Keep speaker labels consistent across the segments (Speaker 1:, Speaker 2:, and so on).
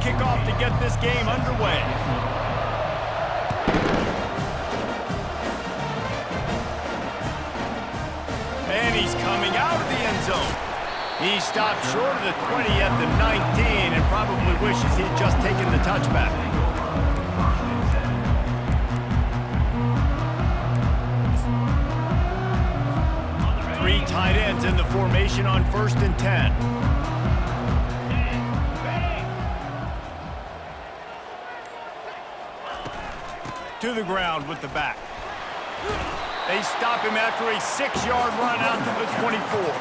Speaker 1: kickoff to get this game underway. And he's coming out of the end zone. He stopped short of the 20 at the 19 and probably wishes he'd just taken the touchback. Three tight ends in the formation on 1st and 10. To the ground with the back. They stop him after a 6-yard run out to the 24.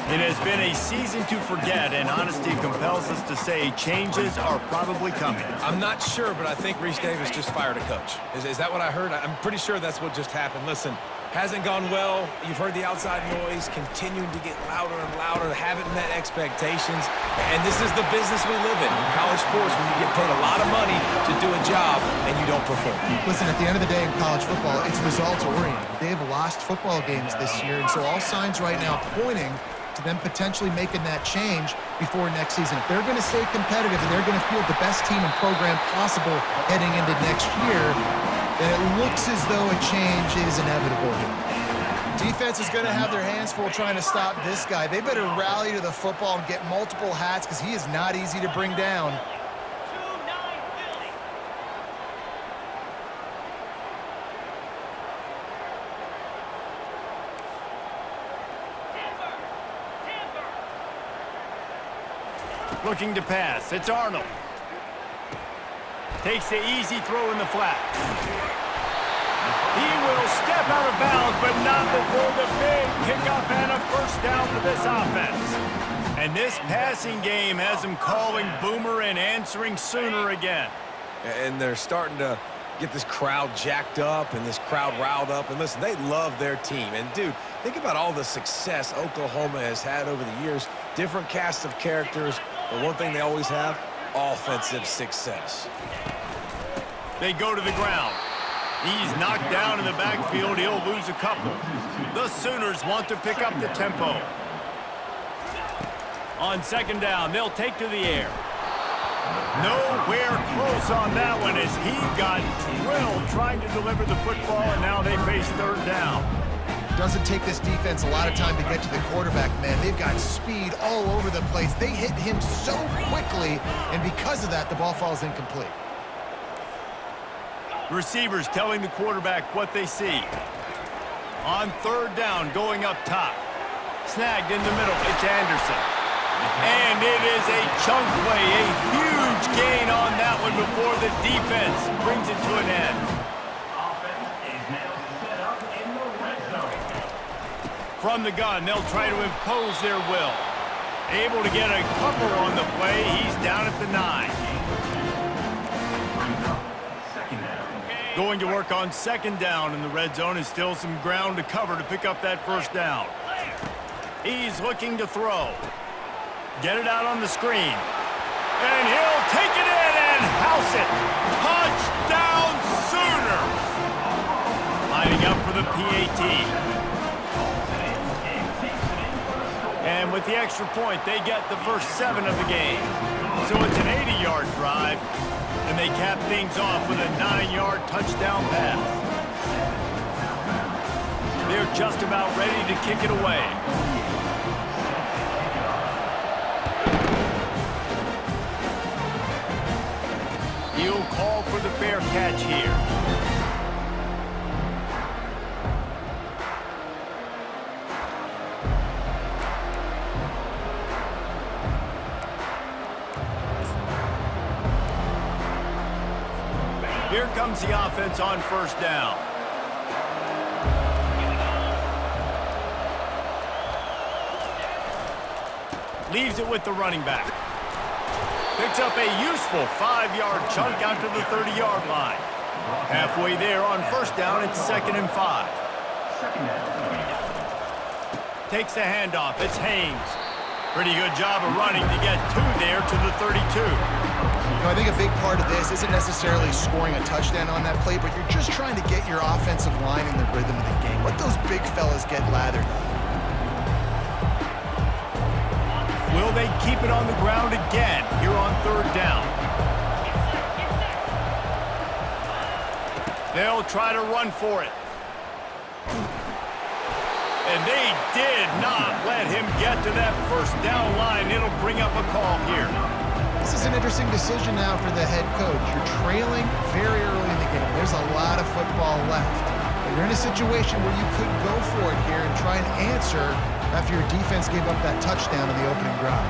Speaker 1: It has been a season to forget, and honesty compels us to say changes are probably coming.
Speaker 2: I'm not sure, but I think Reese Davis just fired a coach. Is that what I heard? I'm pretty sure that's what just happened. Listen, hasn't gone well. You've heard the outside noise continuing to get louder and louder. Haven't met expectations. And this is the business we live in college sports, when you get paid a lot of money to do a job and you don't perform.
Speaker 3: Listen, at the end of the day in college football, it's results-oriented. They have lost football games this year, and so all signs right now pointing to them potentially making that change before next season. If they're going to stay competitive and they're going to field the best team and program possible heading into next year, then it looks as though a change is inevitable here. Defense is going to have their hands full trying to stop this guy. They better rally to the football and get multiple hats because he is not easy to bring down.
Speaker 1: Looking to pass. It's Arnold. Takes the easy throw in the flat. He will step out of bounds, but not before the big pickup and a first down for this offense. And this passing game has them calling Boomer and answering Sooner again.
Speaker 2: And they're starting to get this crowd jacked up and this crowd riled up. And listen, they love their team. And, dude, think about all the success Oklahoma has had over the years. Different cast of characters. But one thing they always have, offensive success.
Speaker 1: They go to the ground. He's knocked down in the backfield. He'll lose a couple. The Sooners want to pick up the tempo. On 2nd down, they'll take to the air. Nowhere close on that one as he got drilled trying to deliver the football, and now they face 3rd down.
Speaker 3: Doesn't take this defense a lot of time to get to the quarterback, man. They've got speed all over the place. They hit him so quickly, and because of that, the ball falls incomplete.
Speaker 1: Receivers telling the quarterback what they see. On 3rd down, going up top. Snagged in the middle, it's Anderson. And it is a chunk play, a huge gain on that one before the defense brings it to an end. From the gun, they'll try to impose their will. Able to get a couple on the play. He's down at the 9. Going to work on 2nd down in the red zone, and still some ground to cover to pick up that 1st down. He's looking to throw. Get it out on the screen. And he'll take it in and house it. Touchdown Sooners! Lining up for the PAT. And with the extra point, they get the first 7 of the game. So it's an 80-yard drive, and they cap things off with a 9-yard touchdown pass. They're just about ready to kick it away. He'll call for the fair catch here. Here comes the offense on 1st down. Leaves it with the running back. Picks up a useful 5-yard chunk out to the 30-yard line. Halfway there on 1st down, it's 2nd and 5. Takes the handoff. It's Haynes. Pretty good job of running to get 2 there to the 32.
Speaker 3: You know, I think a big part of this isn't necessarily scoring a touchdown on that play, but you're just trying to get your offensive line in the rhythm of the game. Let those big fellas get lathered up.
Speaker 1: Will they keep it on the ground again here on third down? They'll try to run for it. And they did not let him get to that first down line. It'll bring up a call here.
Speaker 3: This is an interesting decision now for the head coach. You're trailing very early in the game. There's a lot of football left. But you're in a situation where you could go for it here and try and answer after your defense gave up that touchdown on the opening drive.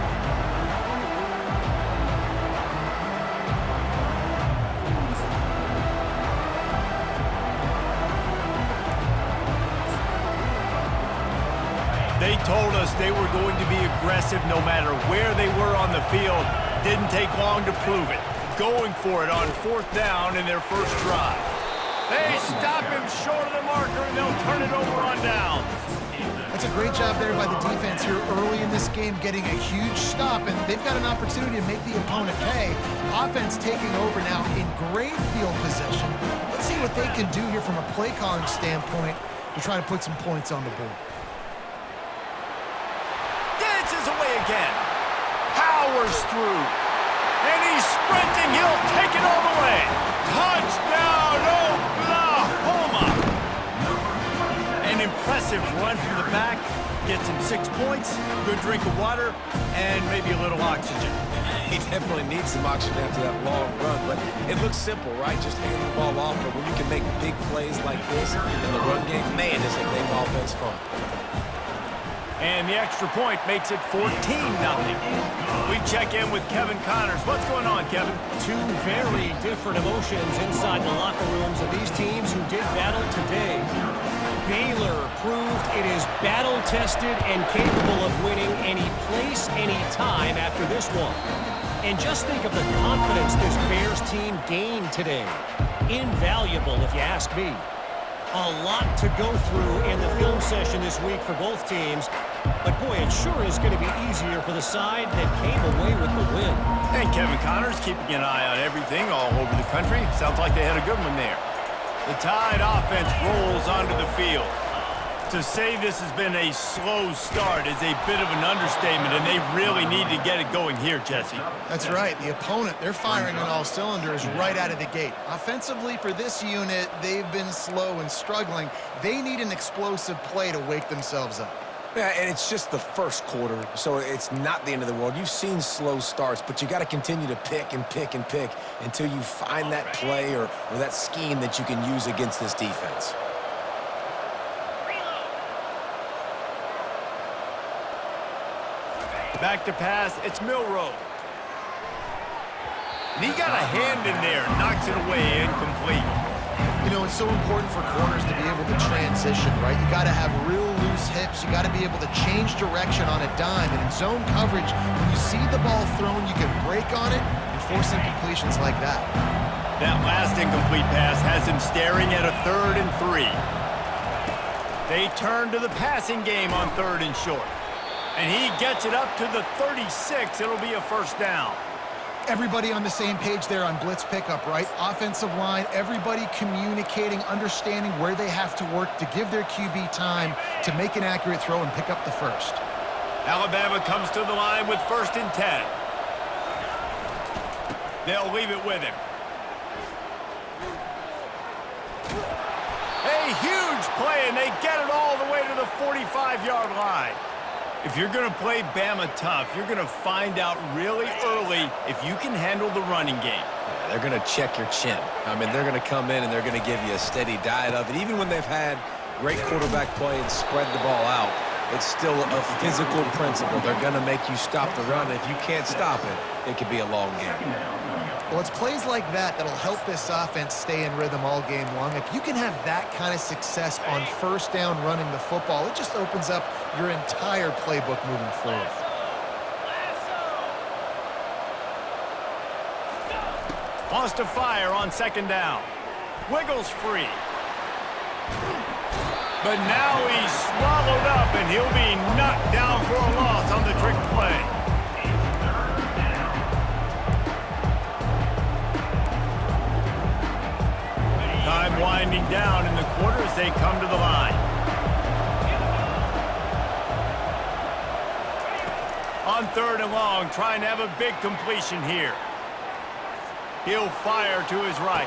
Speaker 1: They told us they were going to be aggressive no matter where they were on the field. Didn't take long to prove it. Going for it on fourth down in their first drive. They stop him short of the marker, and they'll turn it over on downs.
Speaker 3: That's a great job there by the defense here early in this game, getting a huge stop, and they've got an opportunity to make the opponent pay. Offense taking over now in great field possession. Let's see what they can do here from a play calling standpoint to try to put some points on the board.
Speaker 1: Dances away again. Powers through. And he's sprinting. He'll take it all the way. Touchdown, Oklahoma! An impressive run from the back. Gets him 6 points, good drink of water, and maybe a little oxygen.
Speaker 2: He definitely needs some oxygen after that long run, but it looks simple, right? Just hand the ball off, but when you can make big plays like this in the run game, man, it's a big offense fun.
Speaker 1: And the extra point makes it 14-0. We check in with Kevin Connors. What's going on, Kevin?
Speaker 4: Two very different emotions inside the locker rooms of these teams who did battle today. Baylor proved it is battle-tested and capable of winning any place, any time after this one. And just think of the confidence this Bears team gained today. Invaluable, if you ask me. A lot to go through in the film session this week for both teams. But, boy, it sure is going to be easier for the side that came away with the win.
Speaker 1: And Kevin Connors keeping an eye on everything all over the country. Sounds like they had a good one there. The Tide offense rolls onto the field. To say this has been a slow start is a bit of an understatement, and they really need to get it going here, Jesse.
Speaker 3: That's right. The opponent, they're firing on all cylinders right out of the gate. Offensively for this unit, they've been slow and struggling. They need an explosive play to wake themselves up.
Speaker 2: Yeah, and it's just the first quarter, so it's not the end of the world. You've seen slow starts, but you got to continue to pick and pick and pick until you find that play or that scheme that you can use against this defense.
Speaker 1: Back to pass, it's Milroe. And he got a hand in there, knocks it away, incomplete.
Speaker 3: You know, it's so important for corners to be able to transition, right? You got to have real loose hips. You got to be able to change direction on a dime. And in zone coverage, when you see the ball thrown, you can break on it and force incompletions like that.
Speaker 1: That last incomplete pass has him staring at a 3rd and 3. They turn to the passing game on 3rd and short. And he gets it up to the 36. It'll be a first down.
Speaker 3: Everybody on the same page there on blitz pickup, right? Offensive line, everybody communicating, understanding where they have to work to give their QB time to make an accurate throw and pick up the first.
Speaker 1: Alabama comes to the line with 1st and 10. They'll leave it with him. A huge play, and they get it all the way to the 45-yard line. If you're going to play Bama tough, you're going to find out really early if you can handle the running game.
Speaker 2: Yeah, they're going to check your chin. I mean, they're going to come in and they're going to give you a steady diet of it. Even when they've had great quarterback play and spread the ball out, it's still a physical principle. They're going to make you stop the run. If you can't stop it, it could be a long game.
Speaker 3: Well, it's plays like that that'll help this offense stay in rhythm all game long. If you can have that kind of success on first down running the football, it just opens up your entire playbook moving forward.
Speaker 1: Wants to fire on 2nd down. Wiggles free. But now he's swallowed up, and he'll be knocked down for a loss on the trick play. Time winding down in the quarter as they come to the line. On 3rd and long, trying to have a big completion here. He'll fire to his right.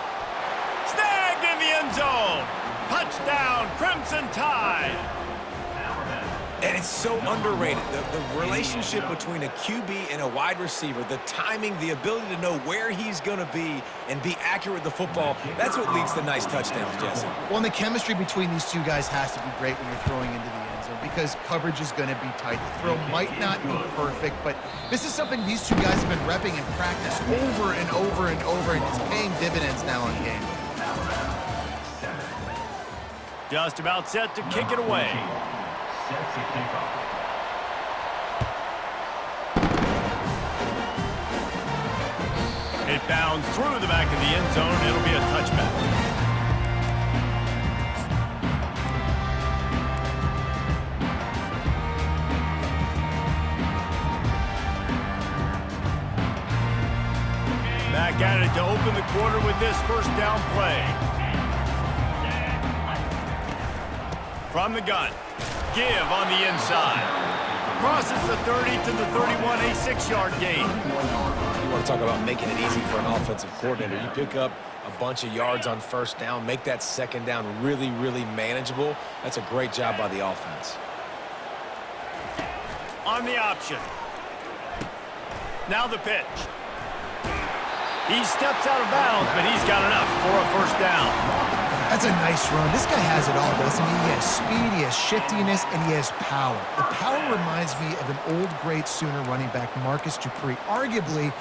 Speaker 1: Snagged in the end zone. Touchdown, Crimson Tide.
Speaker 2: And it's so underrated. The relationship between a QB and a wide receiver, the timing, the ability to know where he's going to be and be accurate with the football, that's what leads to nice touchdowns, Jesse.
Speaker 3: Well, and the chemistry between these two guys has to be great when you're throwing into the end zone because coverage is going to be tight. The throw might not be perfect, but this is something these two guys have been repping in practice over and over and over, and it's paying dividends now in game.
Speaker 1: Just about set to kick it away.
Speaker 5: Set to kick off.
Speaker 1: It bounds through the back of the end zone. It'll be a touchback. Back at it to open the quarter with this first down play. From the gun. Give on the inside. Crosses the 30 to the 31, a 6-yard gain.
Speaker 2: You want to talk about making it easy for an offensive coordinator. You pick up a bunch of yards on first down, make that second down really, really manageable. That's a great job by the offense.
Speaker 1: On the option. Now the pitch. He steps out of bounds, but he's got enough for a first down.
Speaker 3: That's a nice run. This guy has it all, doesn't he? He has speed, he has shiftiness, and he has power. The power reminds me of an old great Sooner running back, Marcus Dupree, arguably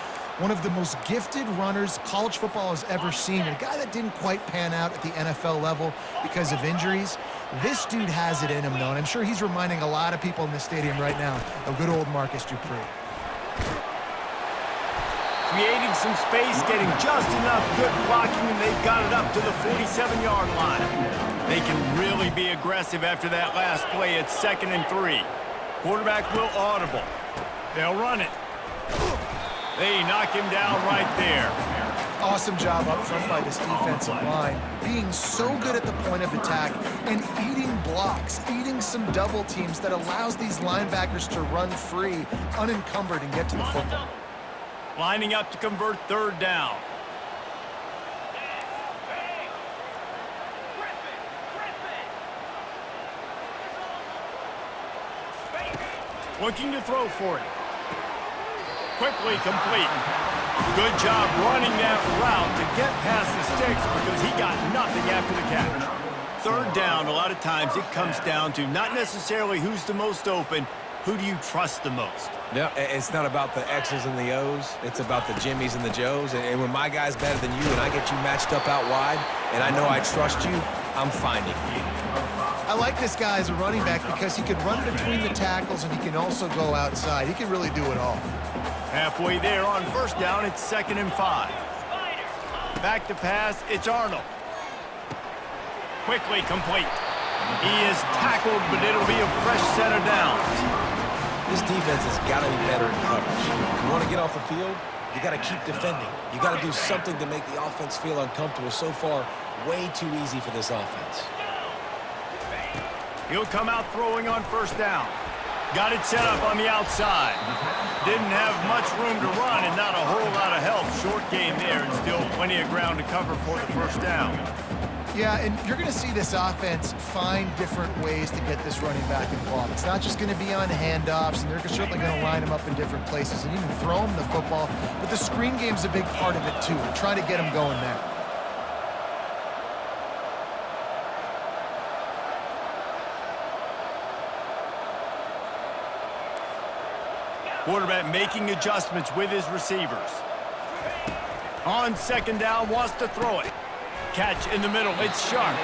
Speaker 3: one of the most gifted runners college football has ever seen. A guy that didn't quite pan out at the NFL level because of injuries. This dude has it in him, though, and I'm sure he's reminding a lot of people in the stadium right now of good old Marcus Dupree.
Speaker 1: Creating some space, getting just enough good blocking, and they've got it up to the 47-yard line. They can really be aggressive after that last play. It's 2nd and 3. Quarterback will audible. They'll run it. They knock him down right there.
Speaker 3: Awesome job up front by this defensive line, being so good at the point of attack and eating blocks, eating some double teams that allows these linebackers to run free, unencumbered, and get to the football.
Speaker 1: Lining up to convert 3rd down. Looking to throw for it. Quickly complete. Good job running that route to get past the sticks because he got nothing after the catch. 3rd down, a lot of times it comes down to not necessarily who's the most open, who do you trust the most?
Speaker 2: Yeah, it's not about the X's and the O's. It's about the Jimmies and the Joes. And when my guy's better than you and I get you matched up out wide and I know I trust you, I'm finding you.
Speaker 3: I like this guy as a running back because he can run between the tackles and he can also go outside. He can really do it all.
Speaker 1: Halfway there on 1st down, it's 2nd and 5. Back to pass, it's Arnold. Quickly complete. He is tackled, but it'll be a fresh set of downs.
Speaker 2: This defense has got to be better in coverage. You want to get off the field, you got to keep defending. You got to do something to make the offense feel uncomfortable. So far, way too easy for this offense.
Speaker 1: He'll come out throwing on 1st down. Got it set up on the outside. Didn't have much room to run and not a whole lot of help. Short gain there and still plenty of ground to cover for the 1st down.
Speaker 3: Yeah, and you're going to see this offense find different ways to get this running back involved. It's not just going to be on handoffs, and they're certainly going to line him up in different places and even throw him the football. But the screen game's a big part of it, too. We're trying to get him going there.
Speaker 1: Quarterback making adjustments with his receivers. On 2nd down, wants to throw it. Catch in the middle, it's Sharp.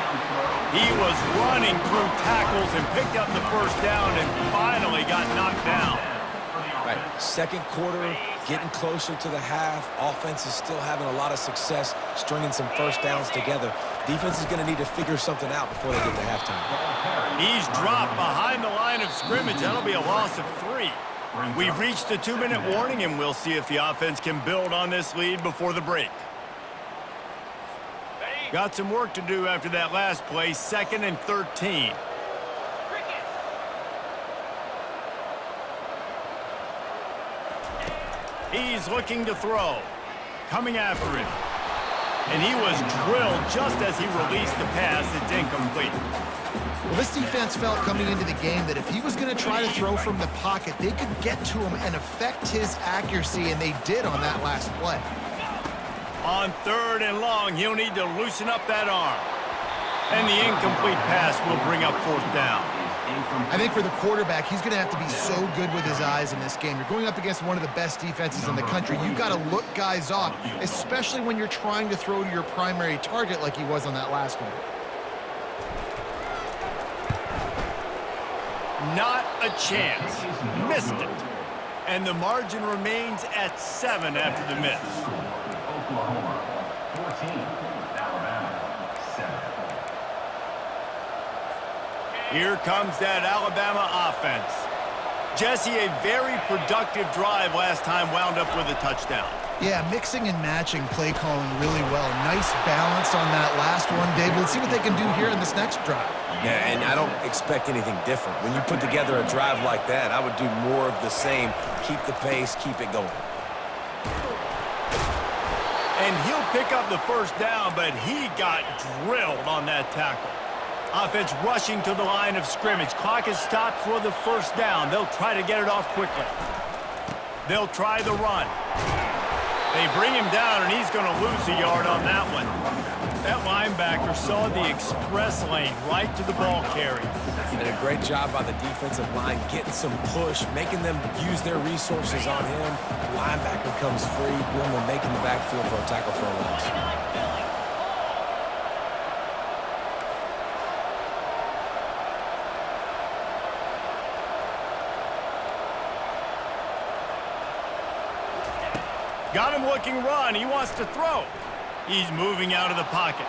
Speaker 1: He was running through tackles and picked up the 1st down and finally got knocked down.
Speaker 2: Right, 2nd quarter, getting closer to the half. Offense is still having a lot of success stringing some 1st downs together. Defense is going to need to figure something out before they get to halftime.
Speaker 1: He's dropped behind the line of scrimmage. That'll be a loss of 3. We've reached the 2-minute warning, and we'll see if the offense can build on this lead before the break. Got some work to do after that last play, 2nd and 13. He's looking to throw. Coming after him. And he was drilled just as he released the pass. It's incomplete.
Speaker 3: Well, this defense felt coming into the game that if he was going to try to throw from the pocket, they could get to him and affect his accuracy, and they did on that last play.
Speaker 1: On 3rd and long, he'll need to loosen up that arm. And the incomplete pass will bring up 4th down.
Speaker 3: I think for the quarterback, he's going to have to be so good with his eyes in this game. You're going up against one of the best defenses in the country. You've got to look guys off, especially when you're trying to throw to your primary target like he was on that last one.
Speaker 1: Not a chance. Missed it. And the margin remains at 7 after the miss.
Speaker 5: Oklahoma 14, Alabama 7.
Speaker 1: Here comes that Alabama offense. Jesse, a very productive drive last time wound up with a touchdown.
Speaker 3: Yeah, mixing and matching play calling really well. Nice balance on that last one, David. Let's see what they can do here in this next drive.
Speaker 2: Yeah, and I don't expect anything different. When you put together a drive like that, I would do more of the same. Keep the pace, keep it going.
Speaker 1: And he'll pick up the 1st down, but he got drilled on that tackle. Offense rushing to the line of scrimmage. Clock is stopped for the 1st down. They'll try to get it off quickly. They'll try the run. They bring him down, and he's going to lose a yard on that one. That linebacker saw the express lane right to the ball carrier.
Speaker 2: Did a great job by the defensive line, getting some push, making them use their resources on him. The linebacker comes free, boom, and making the backfield for a tackle for a loss.
Speaker 1: Got him looking run. He wants to throw. He's moving out of the pocket.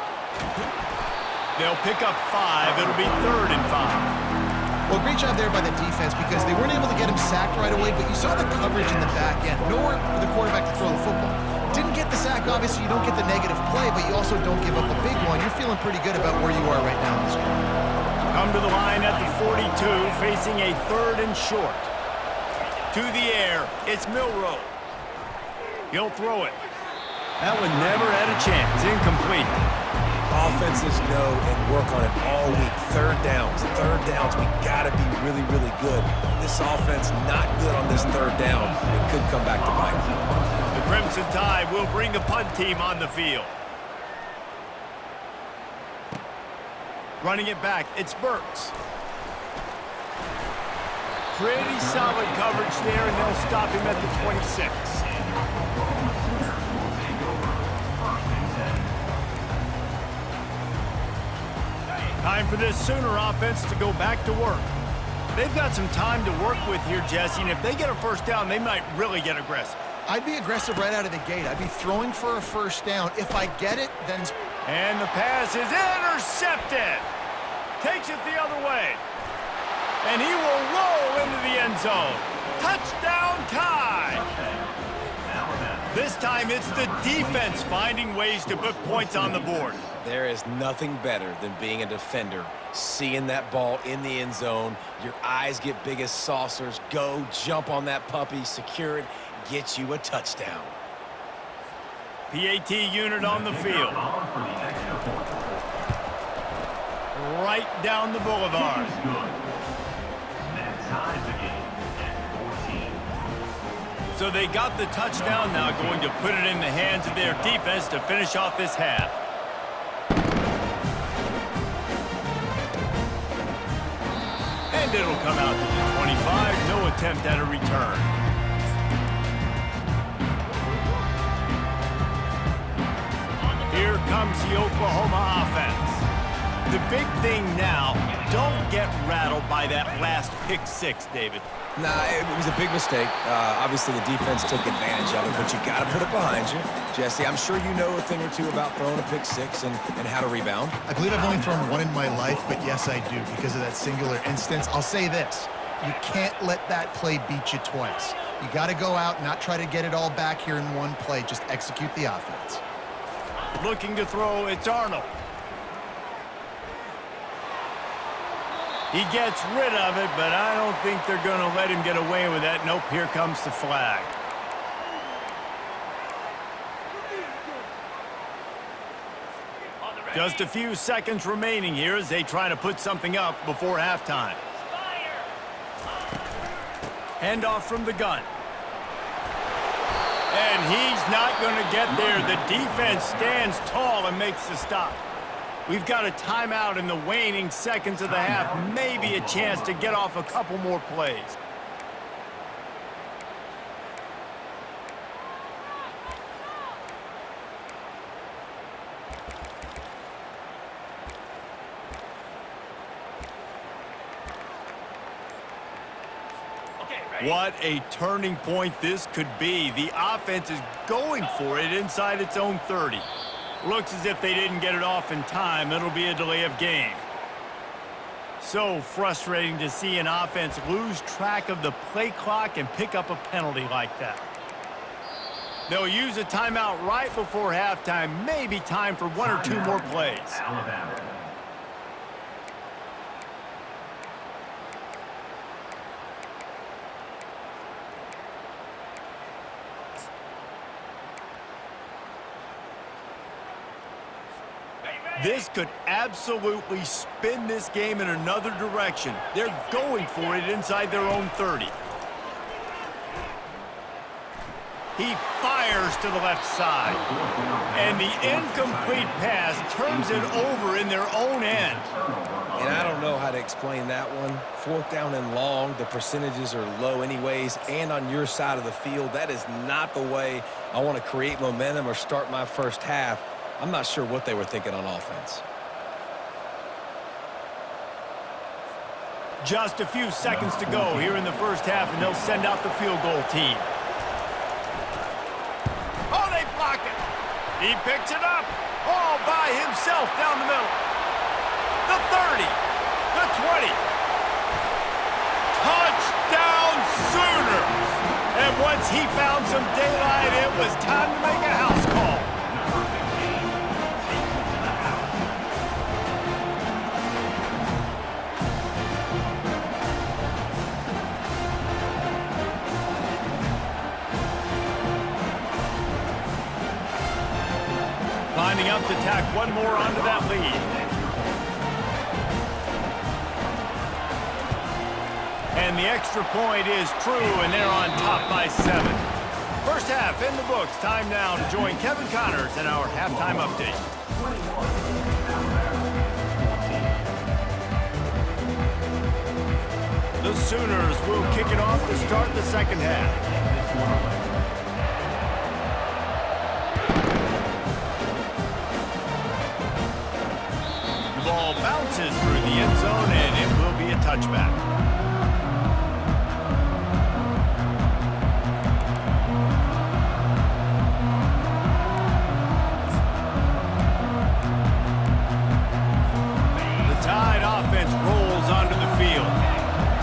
Speaker 1: They'll pick up 5. It'll be 3rd and 5.
Speaker 3: Well, great job there by the defense because they weren't able to get him sacked right away, but you saw the coverage in the back end. Nowhere for the quarterback to throw the football. Didn't get the sack, obviously. You don't get the negative play, but you also don't give up a big one. You're feeling pretty good about where you are right now in this game.
Speaker 1: Come to the line at the 42, facing a 3rd and short. To the air, it's Milroe. He'll throw it. That one never had a chance. Incomplete.
Speaker 2: Offenses know and work on it all week. 3rd downs. We got to be really, really good. This offense not good on this 3rd down. It could come back to bite them.
Speaker 1: The Crimson Tide will bring the punt team on the field. Running it back, it's Burks. Pretty solid coverage there, and they'll stop him at the 26. Time for this Sooner offense to go back to work. They've got some time to work with here, Jesse, and if they get a 1st down, they might really get aggressive.
Speaker 3: I'd be aggressive right out of the gate. I'd be throwing for a 1st down. If I get it, then...
Speaker 1: And the pass is intercepted. Takes it the other way. And he will roll into the end zone. Touchdown Tide! This time it's the defense finding ways to put points on the board.
Speaker 2: There is nothing better than being a defender, seeing that ball in the end zone, your eyes get big as saucers, go jump on that puppy, secure it, get you a touchdown.
Speaker 1: PAT unit on the field. Right down the boulevard. So they got the touchdown, now going to put it in the hands of their defense to finish off this half. And it'll come out to the 25, no attempt at a return. Here comes the Oklahoma offense. The big thing now, don't get rattled by that last pick 6, David.
Speaker 2: Nah, it was a big mistake. Obviously, the defense took advantage of it, but you got to put it behind you. Jesse, I'm sure you know a thing or two about throwing a pick 6 and how to rebound.
Speaker 3: I believe I've only thrown one in my life, but yes, I do because of that singular instance. I'll say this. You can't let that play beat you twice. You got to go out and not try to get it all back here in one play. Just execute the offense.
Speaker 1: Looking to throw, it's Arnold. He gets rid of it, but I don't think they're going to let him get away with that. Nope, here comes the flag. Just a few seconds remaining here as they try to put something up before halftime. Handoff from the gun. And he's not going to get there. The defense stands tall and makes the stop. We've got a timeout in the waning seconds of the half. Maybe a chance to get off a couple more plays. What a turning point this could be. The offense is going for it inside its own 30. Looks as if they didn't get it off in time. It'll be a delay of game. So frustrating to see an offense lose track of the play clock and pick up a penalty like that. They'll use a timeout right before halftime. Maybe time for one or two more plays.
Speaker 5: Alabama.
Speaker 1: This could absolutely spin this game in another direction. They're going for it inside their own 30. He fires to the left side. And the incomplete pass turns it over in their own end.
Speaker 2: And I don't know how to explain that one. 4th down and long, the percentages are low anyways, and on your side of the field, that is not the way I want to create momentum or start my first half. I'm not sure what they were thinking on offense.
Speaker 1: Just a few seconds to go here in the first half, and they'll send out the field goal team. Oh, they block it. He picks it up all by himself down the middle. The 30, the 20. Touchdown Sooners. And once he found some daylight, it was time to make a house call. Lining up to tack one more onto that lead. And the extra point is true, and they're on top by 7. First half in the books. Time now to join Kevin Connors in our halftime update. The Sooners will kick it off to start the second half. Ball bounces through the end zone, and it will be a touchback. The Tide offense rolls onto the field.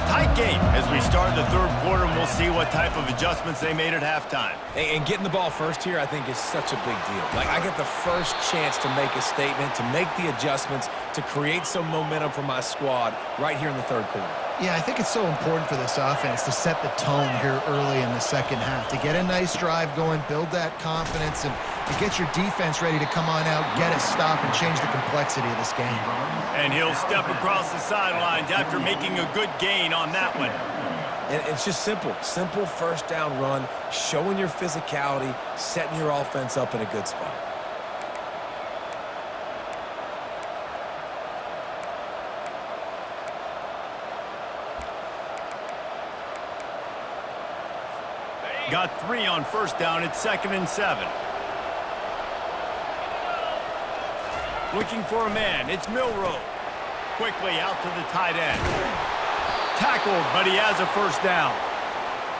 Speaker 1: Tight game as we start the third quarter, and we'll see what type of adjustments they made at halftime.
Speaker 2: And getting the ball first here, I think, is such a big deal. Like, I get the first chance to make a statement, to make the adjustments, to create some momentum for my squad right here in the third quarter.
Speaker 3: Yeah, I think it's so important for this offense to set the tone here early in the second half, to get a nice drive going, build that confidence, and get your defense ready to come on out, get a stop, and change the complexity of this game.
Speaker 1: And he'll step across the sidelines after making a good gain on that one.
Speaker 2: And it's just simple first down run, showing your physicality, setting your offense up in a good spot.
Speaker 1: Got 3 on first down. It's 2nd and 7. Looking for a man. It's Milroe. Quickly out to the tight end. Tackled, but he has a first down.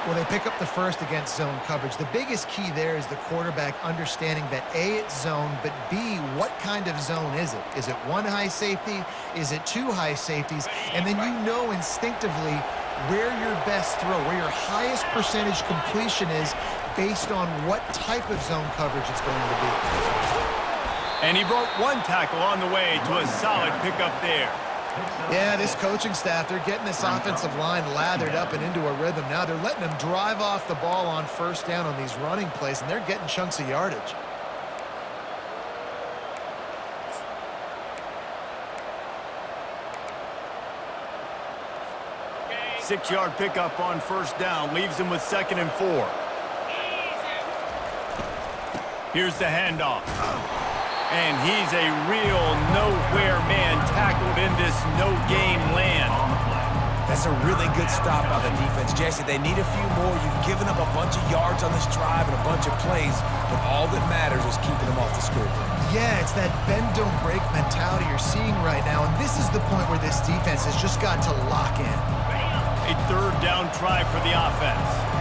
Speaker 3: Well, they pick up the first against zone coverage. The biggest key there is the quarterback understanding that A, it's zone, but B, what kind of zone is it? Is it one high safety? Is it two high safeties? And then you know instinctively where your best throw, where your highest percentage completion is based on what type of zone coverage it's going to be.
Speaker 1: And he broke one tackle on the way to a solid pickup there.
Speaker 3: Yeah, this coaching staff, they're getting this offensive line lathered up and into a rhythm. Now they're letting them drive off the ball on first down on these running plays, and they're getting chunks of yardage.
Speaker 1: 6-yard pickup on first down. Leaves him with 2nd and 4. Here's the handoff. And he's a real nowhere man tackled in this no-gain land.
Speaker 2: That's a really good stop by the defense. Jesse, they need a few more. You've given up a bunch of yards on this drive and a bunch of plays, but all that matters is keeping them off the scoreboard.
Speaker 3: Yeah, it's that bend, don't break mentality you're seeing right now, and this is the point where this defense has just got to lock in.
Speaker 1: A 3rd down try for the offense.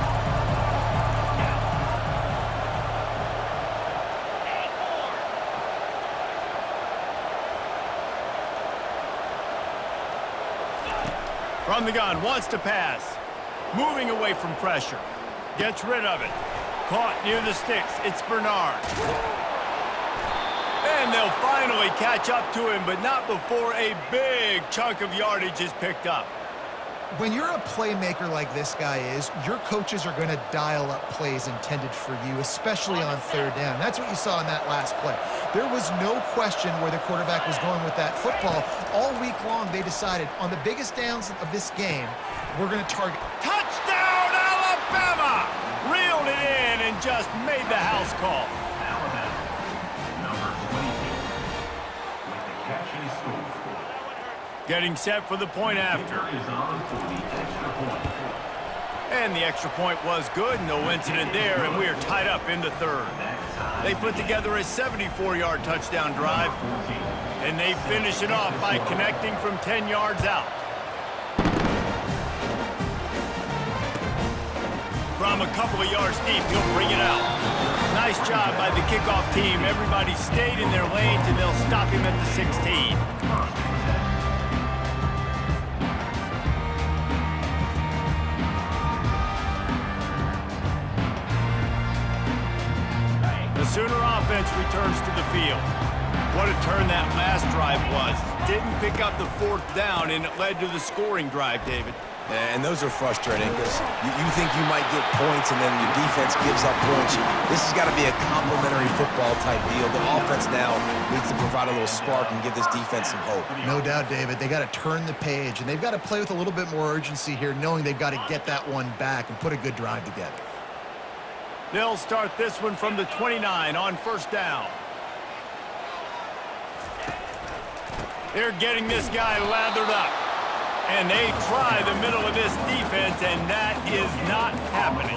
Speaker 1: From the gun, wants to pass. Moving away from pressure. Gets rid of it. Caught near the sticks. It's Bernard. And they'll finally catch up to him, but not before a big chunk of yardage is picked up.
Speaker 3: When you're a playmaker like this guy is, your coaches are going to dial up plays intended for you, especially on 3rd down. That's what you saw in that last play. There was no question where the quarterback was going with that football. All week long, they decided on the biggest downs of this game, we're going to target.
Speaker 1: Touchdown, Alabama! Reeled it in and just made the house call.
Speaker 5: Alabama, number 22, with the catch and score.
Speaker 1: Getting set for the point after.
Speaker 5: Is on for the extra point.
Speaker 1: And the extra point was good. No incident there, and we are tied up in the 3rd. They put together a 74-yard touchdown drive, and they finish it off by connecting from 10 yards out. From a couple of yards deep, he'll bring it out. Nice job by the kickoff team. Everybody stayed in their lanes, and they'll stop him at the 16. The Sooner offense returns to the field. What a turn that last drive was. Didn't pick up the 4th down, and it led to the scoring drive, David.
Speaker 2: And those are frustrating because you think you might get points and then your defense gives up points. This has got to be a complementary football type deal. The offense now needs to provide a little spark and give this defense some hope.
Speaker 3: No doubt, David. They got to turn the page, and they've got to play with a little bit more urgency here, knowing they've got to get that one back and put a good drive together.
Speaker 1: They'll start this one from the 29 on first down. They're getting this guy lathered up. And they try the middle of this defense, and that is not happening.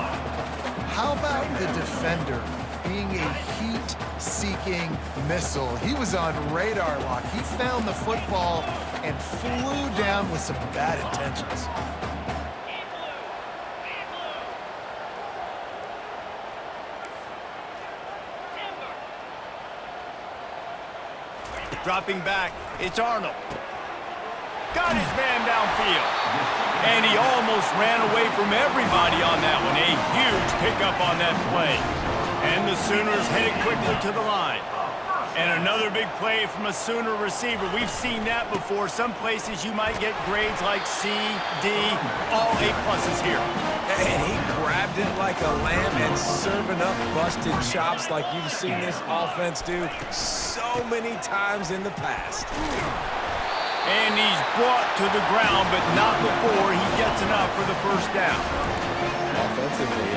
Speaker 3: How about the defender being a heat-seeking missile? He was on radar lock. He found the football and flew down with some bad intentions.
Speaker 1: Dropping back, it's Arnold. Got his man downfield. And he almost ran away from everybody on that one. A huge pickup on that play. And the Sooners headed quickly to the line. And another big play from a Sooner receiver. We've seen that before. Some places you might get grades like C, D, all A+ here.
Speaker 2: And he grabbed it like a lamb and serving up busted chops like you've seen this offense do so many times in the past.
Speaker 1: And he's brought to the ground, but not before he gets enough for the first down.
Speaker 2: Offensively,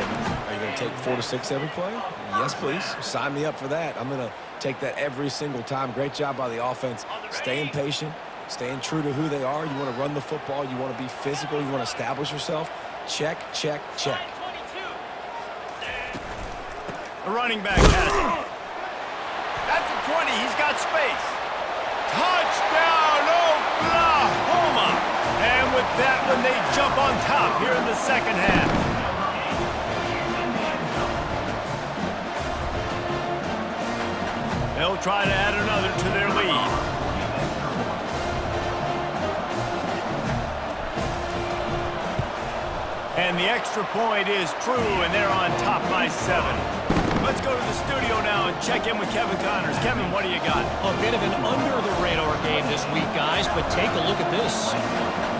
Speaker 2: are you going to take 4 to 6 every play? Yes, please. Sign me up for that. I'm going to take that every single time. Great job by the offense. Staying patient, staying true to who they are. You want to run the football. You want to be physical. You want to establish yourself. Check, check, check.
Speaker 1: The running back has it. At the 20, he's got space. Touchdown, Oklahoma! And with that one, they jump on top here in the second half. They'll try to add another to their lead. And the extra point is true, and they're on top by 7. Let's go to the studio now and check in with Kevin Connors. Kevin, what do you got?
Speaker 4: A bit of an under-the-radar game this week, guys, but take a look at this.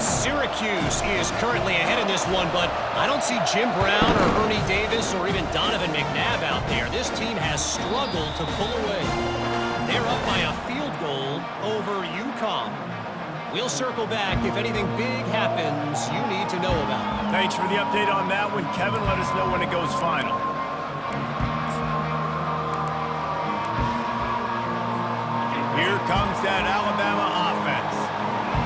Speaker 4: Syracuse is currently ahead in this one, but I don't see Jim Brown or Ernie Davis or even Donovan McNabb out there. This team has struggled to pull away. They're up by a field goal over UConn. We'll circle back if anything big happens you need to know about.
Speaker 1: Thanks for the update on that one, Kevin. Let us know when it goes final. Here comes that Alabama offense.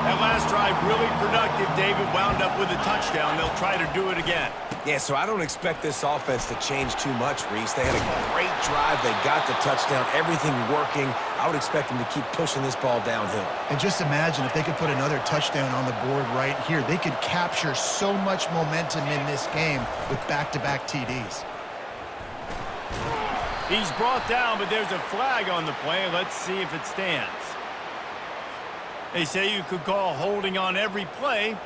Speaker 1: That last drive really productive. David wound up with a touchdown. They'll try to do it again.
Speaker 2: Yeah, so I don't expect this offense to change too much, Reese. They had a great drive. They got the touchdown. Everything working. I would expect them to keep pushing this ball downhill.
Speaker 3: And just imagine if they could put another touchdown on the board right here. They could capture so much momentum in this game with back-to-back TDs.
Speaker 1: He's brought down, but there's a flag on the play. Let's see if it stands. They say you could call holding on every play.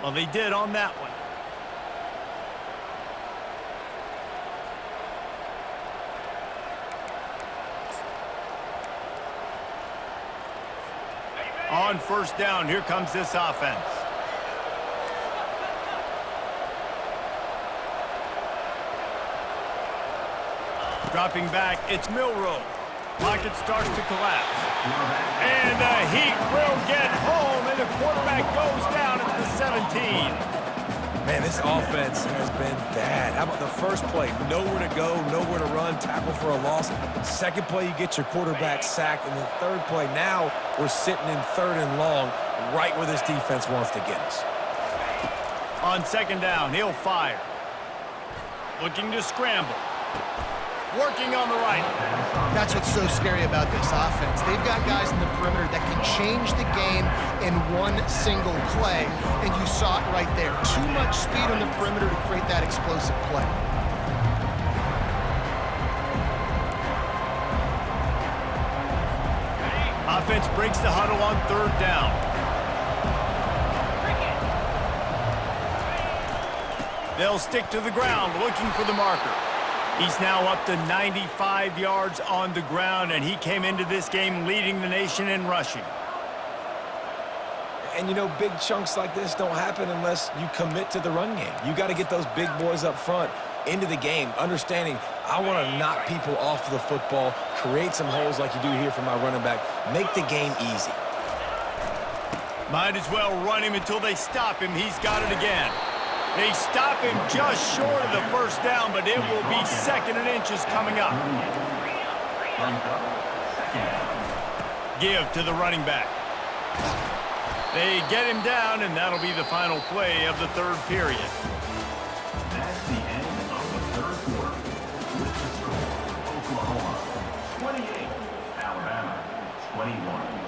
Speaker 1: Well, they did on that one. On first down, here comes this offense. Dropping back, it's Milroe. Pocket starts to collapse. And the Heat will get home, and the quarterback goes down at the 17.
Speaker 2: Man, this offense has been bad. How about the first play? Nowhere to go, nowhere to run, tackle for a loss. Second play, you get your quarterback sacked. And the third play, now we're sitting in third and long, right where this defense wants to get us.
Speaker 1: On second down, he'll fire. Looking to scramble. Working on the right.
Speaker 3: That's what's so scary about this offense. They've got guys in the perimeter that can change the game in one single play, and you saw it right there. Too much speed on the perimeter to create that explosive play.
Speaker 1: Offense breaks the huddle on third down. They'll stick to the ground, looking for the marker. He's now up to 95 yards on the ground, and he came into this game leading the nation in rushing.
Speaker 2: And, you know, big chunks like this don't happen unless you commit to the run game. You got to get those big boys up front into the game, understanding I want to knock people off the football, create some holes like you do here for my running back, make the game easy.
Speaker 1: Might as well run him until they stop him. He's got it again. They stop him just short of the first down, but it will be second and inches coming up. Give to the running back. They get him down, and that'll be the final play of the third period.
Speaker 5: That's the end of the third quarter. With the score, Oklahoma 28, Alabama 21.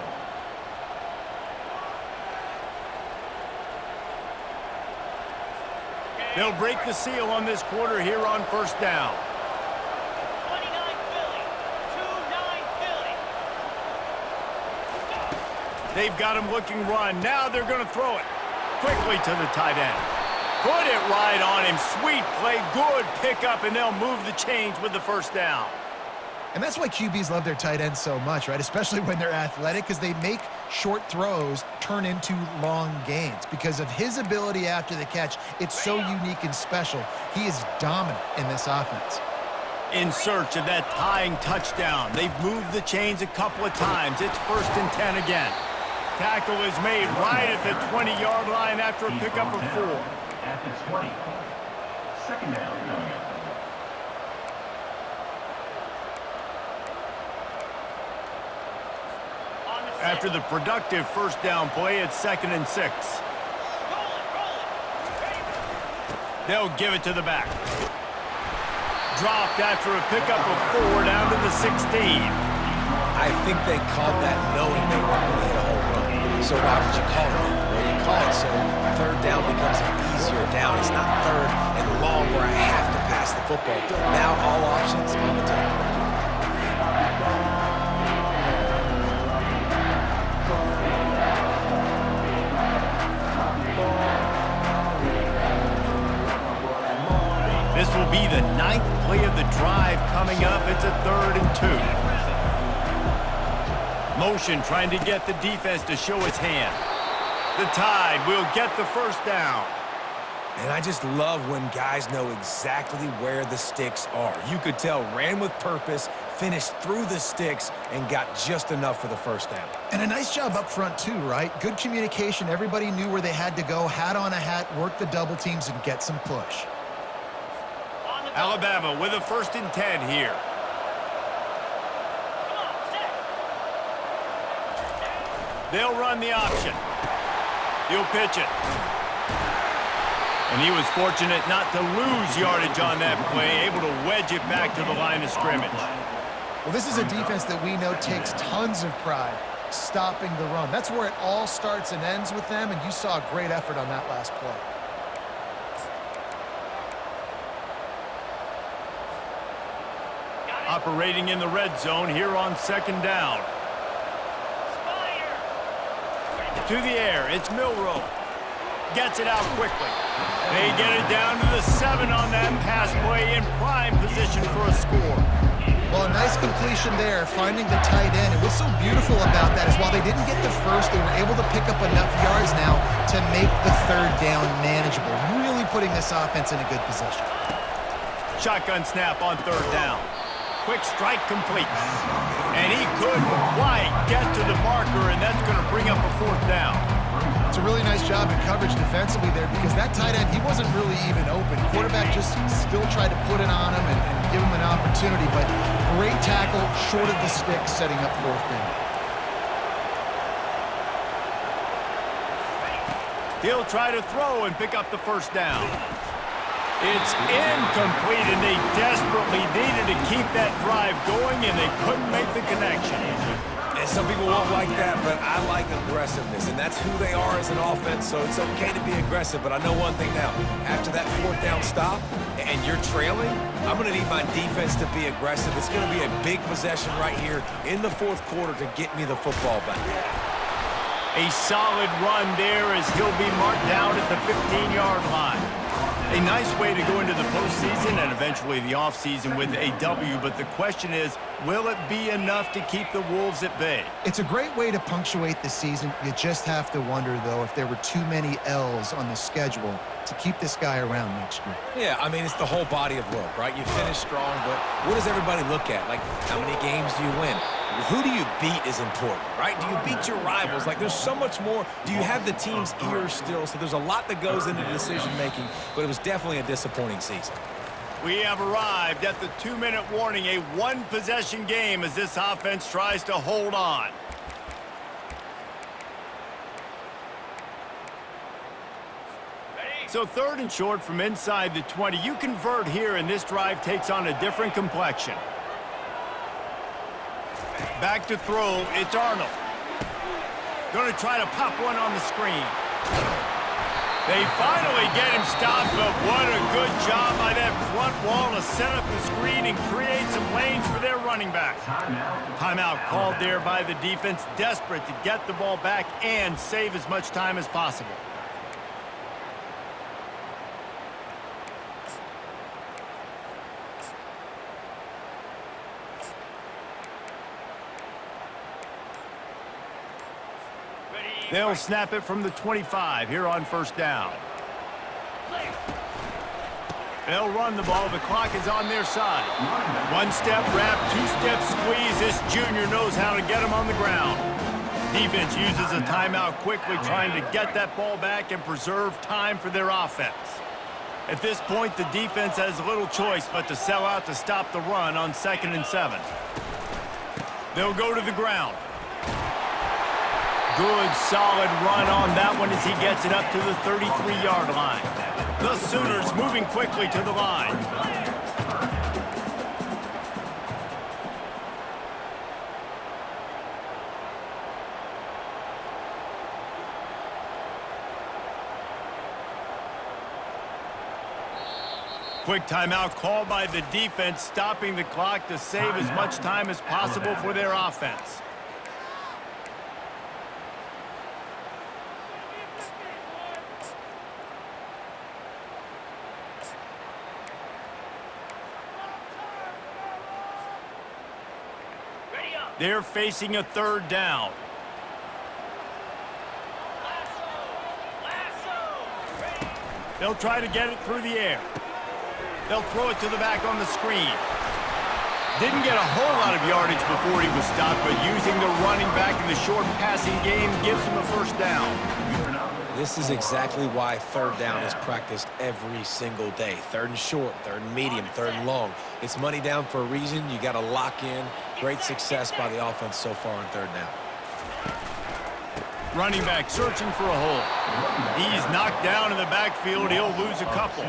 Speaker 1: They'll break the seal on this quarter here on first down.
Speaker 6: 29 Philly, 2-9 Philly.
Speaker 1: They've got him looking run. Now they're going to throw it quickly to the tight end. Put it right on him. Sweet play, good pickup, and they'll move the chains with the first down.
Speaker 3: And that's why QBs love their tight ends so much, right? Especially when they're athletic, because they make short throws turn into long gains. Because of his ability after the catch, it's so unique and special. He is dominant in this offense.
Speaker 1: In search of that tying touchdown. They've moved the chains a couple of times. It's 1st and 10 again. Tackle is made right at the 20-yard line after a pickup of 4.
Speaker 5: At the 20. Second down coming up.
Speaker 1: After the productive first down play, it's 2nd and 6. They'll give it to the back. Dropped after a pickup of 4 down to the 16.
Speaker 2: I think they called that knowing they weren't going to hit a home run. So why would you call it that? Well, you call it so third down becomes an easier down. It's not third and long where I have to pass the football. Now all options on the table.
Speaker 1: This will be the 9th play of the drive coming up. It's a 3rd and 2. Motion trying to get the defense to show its hand. The Tide will get the first down.
Speaker 2: And I just love when guys know exactly where the sticks are. You could tell ran with purpose, finished through the sticks, and got just enough for the first down.
Speaker 3: And a nice job up front too, right? Good communication. Everybody knew where they had to go, hat on a hat, work the double teams, and get some push.
Speaker 1: Alabama with a 1st and 10 here. They'll run the option. He'll pitch it. And he was fortunate not to lose yardage on that play, able to wedge it back to the line of scrimmage.
Speaker 3: Well, this is a defense that we know takes tons of pride stopping the run. That's where it all starts and ends with them, and you saw a great effort on that last play.
Speaker 1: Operating in the red zone here on 2nd down. To the air, it's Milroe. Gets it out quickly. They get it down to the 7 on that pass play, in prime position for a score.
Speaker 3: Well, a nice completion there, finding the tight end. And what's so beautiful about that is while they didn't get the first, they were able to pick up enough yards now to make the 3rd down manageable, really putting this offense in a good position.
Speaker 1: Shotgun snap on 3rd down. Quick strike complete. And he couldn't quite get to the marker, and that's going to bring up a 4th down.
Speaker 3: It's a really nice job in coverage defensively there because that tight end, he wasn't really even open. Quarterback just still tried to put it on him and give him an opportunity, but great tackle, short of the stick, setting up 4th down.
Speaker 1: He'll try to throw and pick up the 1st down. It's incomplete, and they desperately needed to keep that drive going, and they couldn't make the connection.
Speaker 2: And some people won't like that, but I like aggressiveness, and that's who they are as an offense, so it's okay to be aggressive. But I know one thing now. After that 4th down stop and you're trailing, I'm going to need my defense to be aggressive. It's going to be a big possession right here in the 4th quarter to get me the football back.
Speaker 1: A solid run there as he'll be marked down at the 15-yard line. A nice way to go into the postseason and eventually the offseason with a W, but the question is, will it be enough to keep the Wolves at bay?
Speaker 3: It's a great way to punctuate the season. You just have to wonder, though, if there were too many L's on the schedule to keep this guy around next year.
Speaker 2: Yeah, I mean, it's the whole body of work, right? You finish strong, but what does everybody look at? Like, how many games do you win? Who do you beat is important, right? Do you beat your rivals? Like, there's so much more. Do you have the team's ears still? So there's a lot that goes into decision-making, but it was definitely a disappointing season.
Speaker 1: We have arrived at the 2-minute warning, a 1-possession game as this offense tries to hold on. So 3rd and short from inside the 20. You convert here, and this drive takes on a different complexion. Back to throw, it's Arnold. Going to try to pop one on the screen. They finally get him stopped, but what a good job by that front wall to set up the screen and create some lanes for their running back. Timeout called there by the defense, desperate to get the ball back and save as much time as possible. They'll snap it from the 25 here on 1st down. They'll run the ball. The clock is on their side. 1-step wrap, 2-step squeeze. This junior knows how to get him on the ground. Defense uses a timeout quickly, trying to get that ball back and preserve time for their offense. At this point, the defense has little choice but to sell out to stop the run on 2nd and 7. They'll go to the ground. Good, solid run on that one as he gets it up to the 33-yard line. The Sooners moving quickly to the line. Quick timeout called by the defense, stopping the clock to save as much time as possible for their offense. They're facing a 3rd down. They'll try to get it through the air. They'll throw it to the back on the screen. Didn't get a whole lot of yardage before he was stopped, but using the running back in the short passing game gives him a first down.
Speaker 2: This is exactly why third down is practiced every single day. Third and short, third and medium, third and long. It's money down for a reason. You got to lock in. Great success by the offense so far on third down.
Speaker 1: Running back searching for a hole. He's knocked down in the backfield. He'll lose a couple.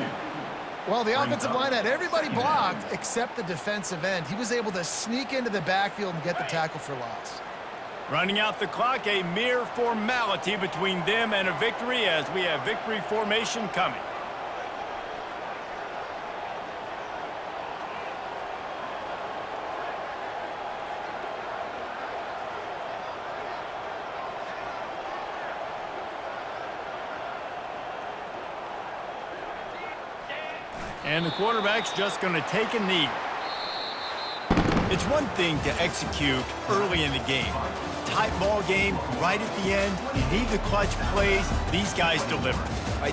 Speaker 3: Well, the offensive line had everybody blocked except the defensive end. He was able to sneak into the backfield and get the tackle for loss.
Speaker 1: Running out the clock, a mere formality between them and a victory as we have victory formation coming. And the quarterback's just going to take a knee. It's one thing to execute early in the game. Tight ball game, right at the end. You need the clutch plays. These guys deliver.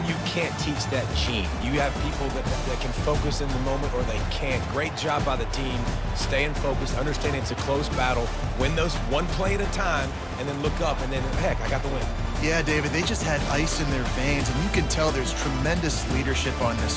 Speaker 2: You can't teach that gene. You have people that can focus in the moment or they can't. Great job by the team, staying focused, understanding it's a close battle, win those one play at a time, and then look up, and then, heck, I got the win.
Speaker 3: Yeah, David, they just had ice in their veins, and you can tell there's tremendous leadership on this